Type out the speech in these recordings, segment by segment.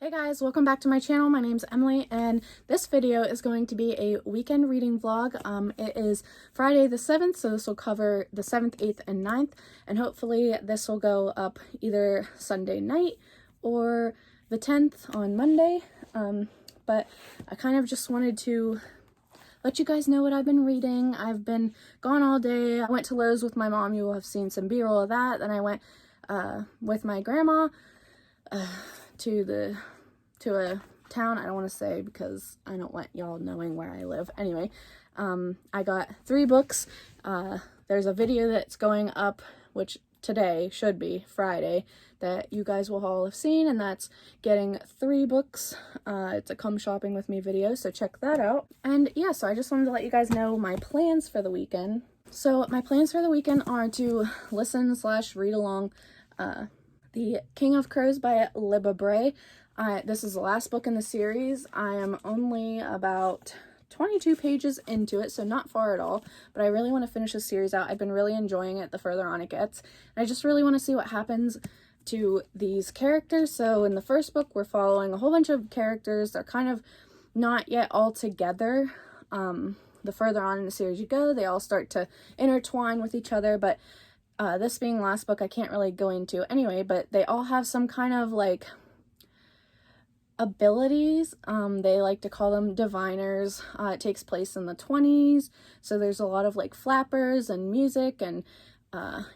Hey guys, welcome back to my channel. My name's Emily and this video is going to be a weekend reading vlog. It is Friday the 7th, so this will cover the 7th, 8th, and 9th, and hopefully this will go up either Sunday night or the 10th on Monday. But I kind of just wanted to let you guys know what I've been reading. I've been gone all day. I went to Lowe's with my mom. You will have seen some b-roll of that. Then I went with my grandma to a town I don't want to say because I don't want y'all knowing where I live. Anyway, I got 3 books. There's a video that's going up, which today should be Friday, that you guys will all have seen, and that's getting 3 books. It's a come shopping with me video, so check that out. And yeah, so I just wanted to let you guys know my plans for the weekend. So my plans for the weekend are to listen / read along The King of Crows by Libba Bray. This is the last book in the series. I am only about 22 pages into it, so not far at all, but I really want to finish this series out. I've been really enjoying it the further on it gets, and I just really want to see what happens to these characters. So in the first book, we're following a whole bunch of characters. They're kind of not yet all together. The further on in the series you go, they all start to intertwine with each other, but this being the last book, I can't really go into anyway, but they all have some kind of like abilities. They like to call them diviners. It takes place in the 20s, so there's a lot of like flappers and music and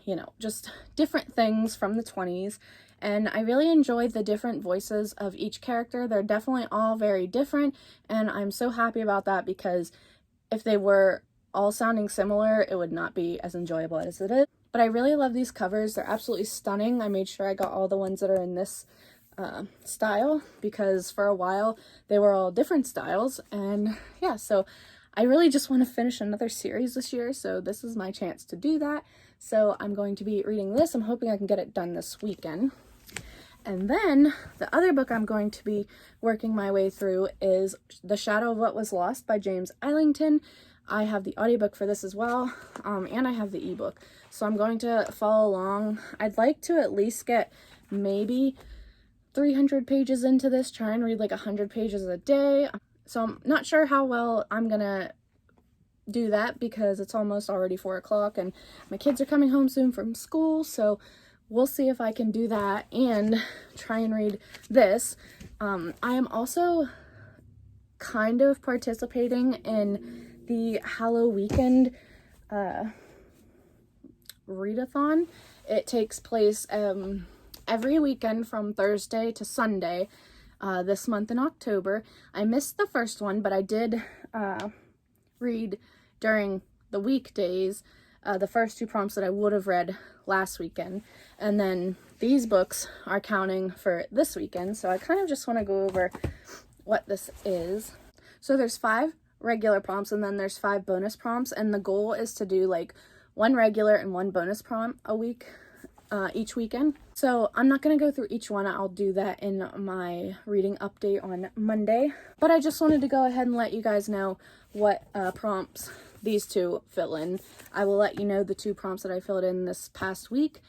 you know, just different things from the 20s, and I really enjoyed the different voices of each character. They're definitely all very different, and I'm so happy about that, because if they were all sounding similar, it would not be as enjoyable as it is. But I really love these covers. They're absolutely stunning. I made sure I got all the ones that are in this style, because for a while they were all different styles. And yeah, so I really just want to finish another series this year, so this is my chance to do that. So I'm going to be reading this. I'm hoping I can get it done this weekend. And then the other book I'm going to be working my way through is The Shadow of What Was Lost by James Islington. I have the audiobook for this as well, and I have the ebook, so I'm going to follow along. I'd like to at least get maybe 300 pages into this, try and read like 100 pages a day. So I'm not sure how well I'm gonna do that, because it's almost already 4 o'clock and my kids are coming home soon from school, so we'll see if I can do that and try and read this. I am also kind of participating in the Halloween readathon. It takes place every weekend from Thursday to Sunday this month in October. I missed the first one, but I did read during the weekdays the first 2 prompts that I would have read last weekend, and then these books are counting for this weekend, so I kind of just want to go over what this is. So there's 5 regular prompts, and then there's 5 bonus prompts, and the goal is to do like 1 regular and 1 bonus prompt a week each weekend. So I'm not going to go through each one. I'll do that in my reading update on Monday, but I just wanted to go ahead and let you guys know what prompts these 2 fill in. I will let you know the 2 prompts that I filled in this past week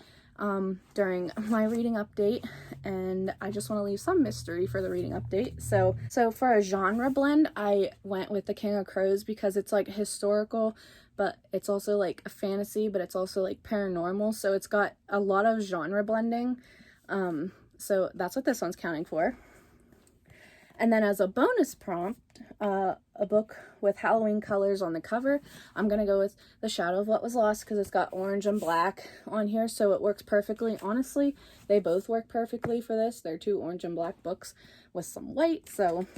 during my reading update, and I just want to leave some mystery for the reading update. So for a genre blend, I went with The King of Crows because it's like historical, but it's also like a fantasy, but it's also like paranormal, so it's got a lot of genre blending. So that's what this one's counting for. And then as a bonus prompt, a book with Halloween colors on the cover, I'm going to go with The Shadow of What Was Lost, because it's got orange and black on here, so it works perfectly. Honestly, they both work perfectly for this. They're 2 orange and black books with some white, so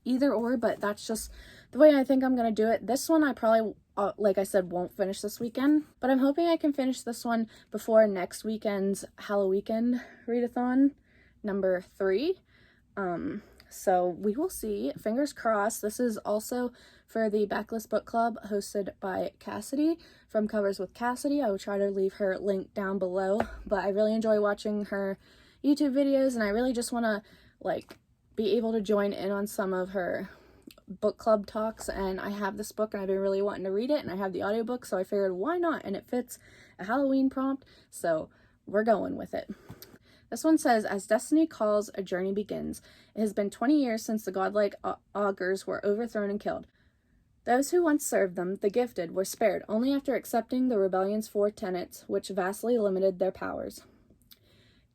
either or, but that's just the way I think I'm going to do it. This one I probably, like I said, won't finish this weekend, but I'm hoping I can finish this one before next weekend's Halloween readathon number 3. So we will see. Fingers crossed. This is also for the Backlist Book Club hosted by Cassidy from Covers with Cassidy. I will try to leave her link down below, but I really enjoy watching her YouTube videos, and I really just want to like be able to join in on some of her book club talks. And I have this book and I've been really wanting to read it, and I have the audiobook, so I figured why not, and it fits a Halloween prompt, so we're going with it. This one says, as destiny calls, a journey begins. It has been 20 years since the godlike augurs were overthrown and killed. Those who once served them, the gifted, were spared only after accepting the rebellion's 4 tenets, which vastly limited their powers.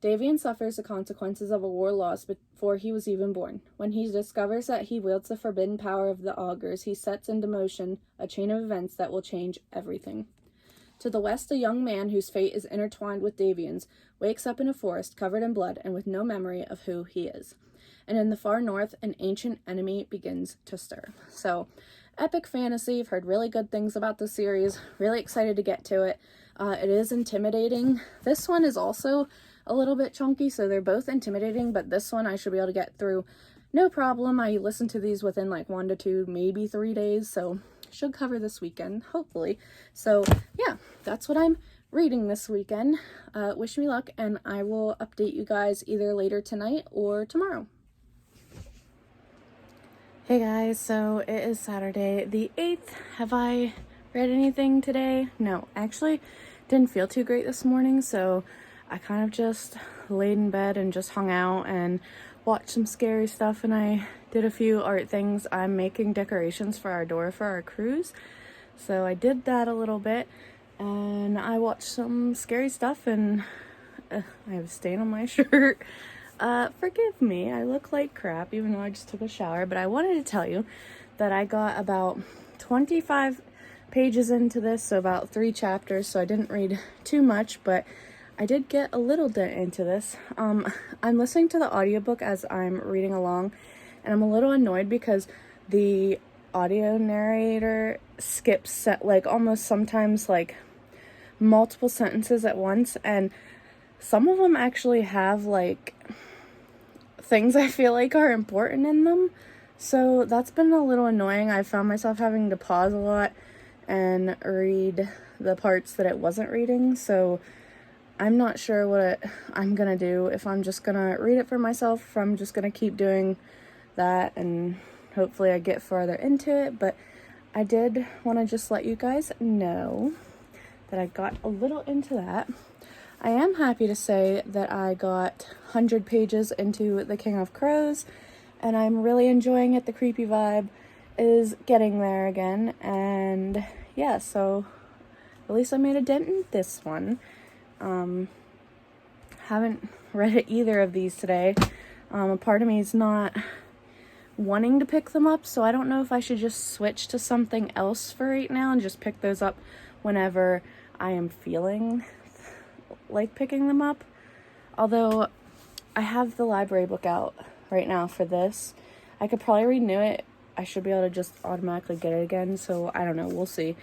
Davian suffers the consequences of a war lost before he was even born. When he discovers that he wields the forbidden power of the augurs, he sets into motion a chain of events that will change everything. To the west, a young man whose fate is intertwined with Davian's wakes up in a forest covered in blood and with no memory of who he is. And in the far north, an ancient enemy begins to stir. So, epic fantasy. I've heard really good things about the series. Really excited to get to it. It is intimidating. This one is also a little bit chunky, so they're both intimidating, but this one I should be able to get through no problem. I listened to these within like 1 to 2, maybe 3 days, so should cover this weekend, hopefully. So yeah, that's what I'm reading this weekend. Wish me luck, and I will update you guys either later tonight or tomorrow. Hey guys, so it is Saturday the 8th. Have I read anything today? No, actually didn't feel too great this morning, so I kind of just laid in bed and just hung out and watched some scary stuff, and I did a few art things. I'm making decorations for our door for our cruise, so I did that a little bit, and I watched some scary stuff, and I have a stain on my shirt. Forgive me, I look like crap even though I just took a shower, but I wanted to tell you that I got about 25 pages into this, so about 3 chapters, so I didn't read too much, but I did get a little bit into this. I'm listening to the audiobook as I'm reading along, and I'm a little annoyed because the audio narrator skips almost sometimes like multiple sentences at once, and some of them actually have like things I feel like are important in them, so that's been a little annoying. I found myself having to pause a lot and read the parts that it wasn't reading, so I'm not sure what I'm gonna do, if I'm just gonna read it for myself, if I'm just gonna keep doing that and hopefully I get farther into it. But I did want to just let you guys know that I got a little into that. I am happy to say that I got 100 pages into The King of Crows, and I'm really enjoying it. The creepy vibe is getting there again, and yeah, so at least I made a dent in this one. Haven't read either of these today. A part of me is not wanting to pick them up, so I don't know if I should just switch to something else for right now and just pick those up whenever I am feeling like picking them up. Although I have the library book out right now for this. I could probably renew it. I should be able to just automatically get it again, so I don't know, we'll see.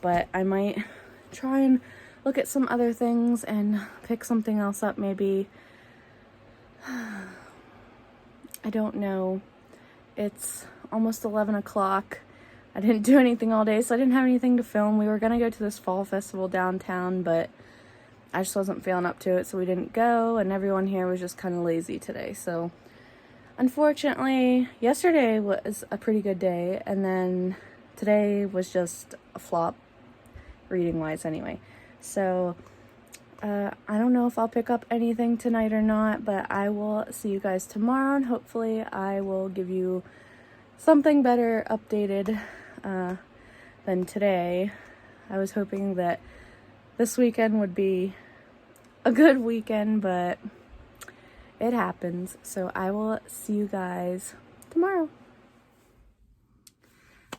But I might try and look at some other things and pick something else up maybe. I don't know. It's almost 11 o'clock. I didn't do anything all day, so I didn't have anything to film. We were gonna go to this fall festival downtown, but I just wasn't feeling up to it, so we didn't go, and everyone here was just kind of lazy today. So unfortunately, yesterday was a pretty good day, and then today was just a flop reading wise anyway. So I don't know if I'll pick up anything tonight or not, but I will see you guys tomorrow, and hopefully I will give you something better updated than today. I was hoping that this weekend would be a good weekend, but it happens. So I will see you guys tomorrow.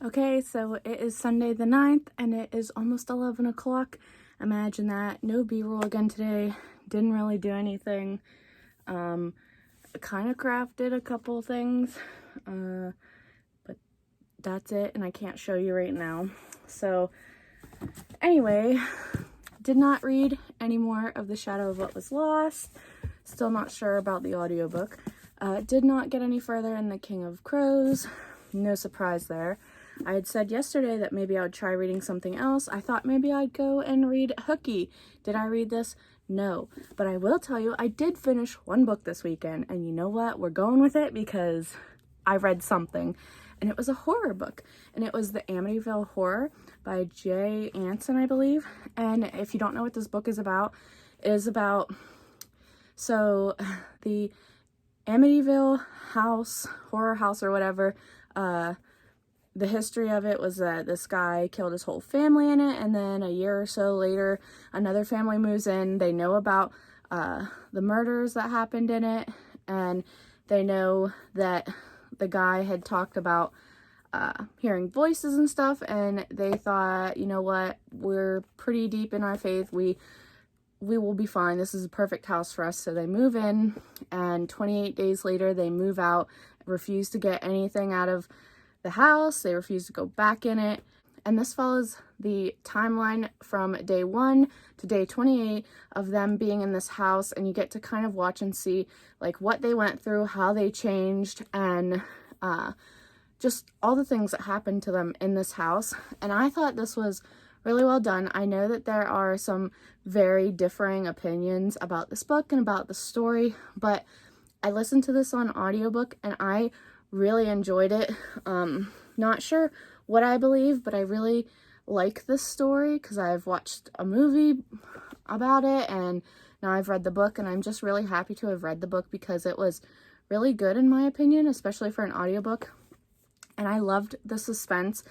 Okay, so it is Sunday the 9th, and it is almost 11 o'clock. Imagine that. No B-roll again today. Didn't really do anything. Kind of crafted a couple things, but that's it, and I can't show you right now. So anyway, did not read any more of The Shadow of What Was Lost. Still not sure about the audiobook. Did not get any further in The King of Crows. No surprise there. I had said yesterday that maybe I would try reading something else. I thought maybe I'd go and read Hooky. Did I read this? No. But I will tell you, I did finish one book this weekend, and you know what? We're going with it because I read something, and it was a horror book, and it was the Amityville Horror by J. Anson, I believe. And if you don't know what this book is about, it is about So the Amityville house, horror house or whatever, the history of it was that this guy killed his whole family in it, and then a year or so later, another family moves in. They know about the murders that happened in it, and they know that the guy had talked about hearing voices and stuff, and they thought, you know what, we're pretty deep in our faith, we will be fine, this is a perfect house for us. So they move in, and 28 days later they move out, refuse to get anything out of the house, they refuse to go back in it. And this follows the timeline from day 1 to day 28 of them being in this house, and you get to kind of watch and see like what they went through, how they changed, and just all the things that happened to them in this house. And I thought this was really well done. I know that there are some very differing opinions about this book and about the story, but I listened to this on audiobook and I really enjoyed it. Not sure what I believe, but I really like this story because I've watched a movie about it, and now I've read the book, and I'm just really happy to have read the book because it was really good in my opinion, especially for an audiobook. And I loved the suspense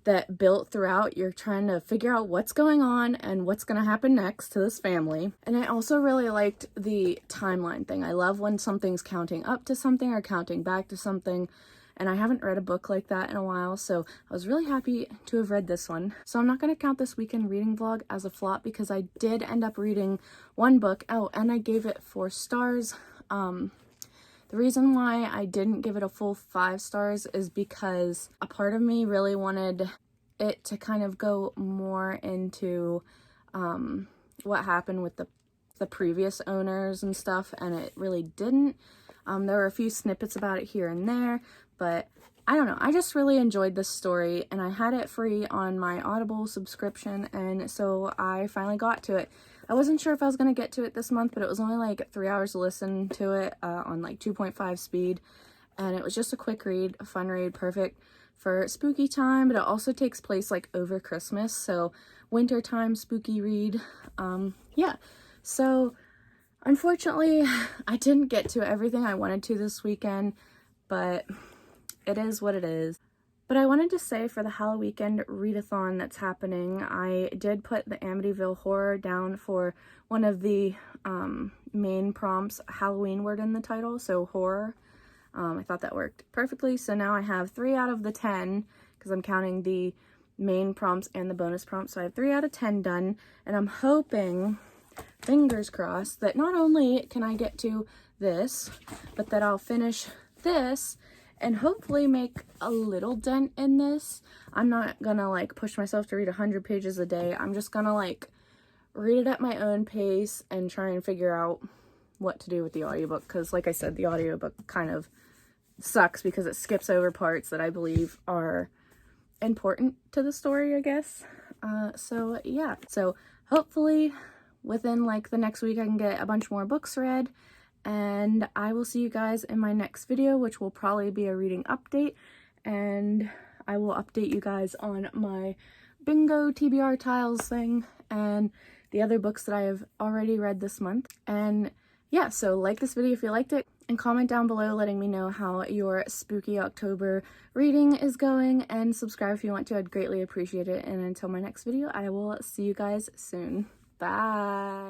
that built throughout. You're trying to figure out what's going on and what's going to happen next to this family. And I also really liked the timeline thing. I love when something's counting up to something or counting back to something. And I haven't read a book like that in a while, so I was really happy to have read this one. So I'm not going to count this weekend reading vlog as a flop because I did end up reading one book. Oh, and I gave it 4 stars. The reason why I didn't give it a full 5 stars is because a part of me really wanted it to kind of go more into what happened with the previous owners and stuff, and it really didn't. There were a few snippets about it here and there, but I don't know. I just really enjoyed this story, and I had it free on my Audible subscription, and so I finally got to it. I wasn't sure if I was going to get to it this month, but it was only like 3 hours to listen to it on like 2.5 speed, and it was just a quick read, a fun read, perfect for spooky time, but it also takes place like over Christmas, so wintertime spooky read. Yeah, so unfortunately, I didn't get to everything I wanted to this weekend, but it is what it is. But I wanted to say for the Halloween readathon that's happening, I did put the Amityville horror down for one of the main prompts, Halloween word in the title, so horror. I thought that worked perfectly, so now I have 3 out of the 10, because I'm counting the main prompts and the bonus prompts, so I have 3 out of 10 done, and I'm hoping, fingers crossed, that not only can I get to this, but that I'll finish this and hopefully make a little dent in this. I'm not gonna like push myself to read 100 pages a day. I'm just gonna like read it at my own pace and try and figure out what to do with the audiobook, because like I said, the audiobook kind of sucks because it skips over parts that I believe are important to the story, I guess. So yeah, so hopefully within like the next week I can get a bunch more books read, and I will see you guys in my next video, which will probably be a reading update, and I will update you guys on my bingo TBR tiles thing and the other books that I have already read this month. And yeah, so like this video if you liked it, and comment down below letting me know how your spooky October reading is going, and subscribe if you want to. I'd greatly appreciate it. And until my next video, I will see you guys soon. Bye!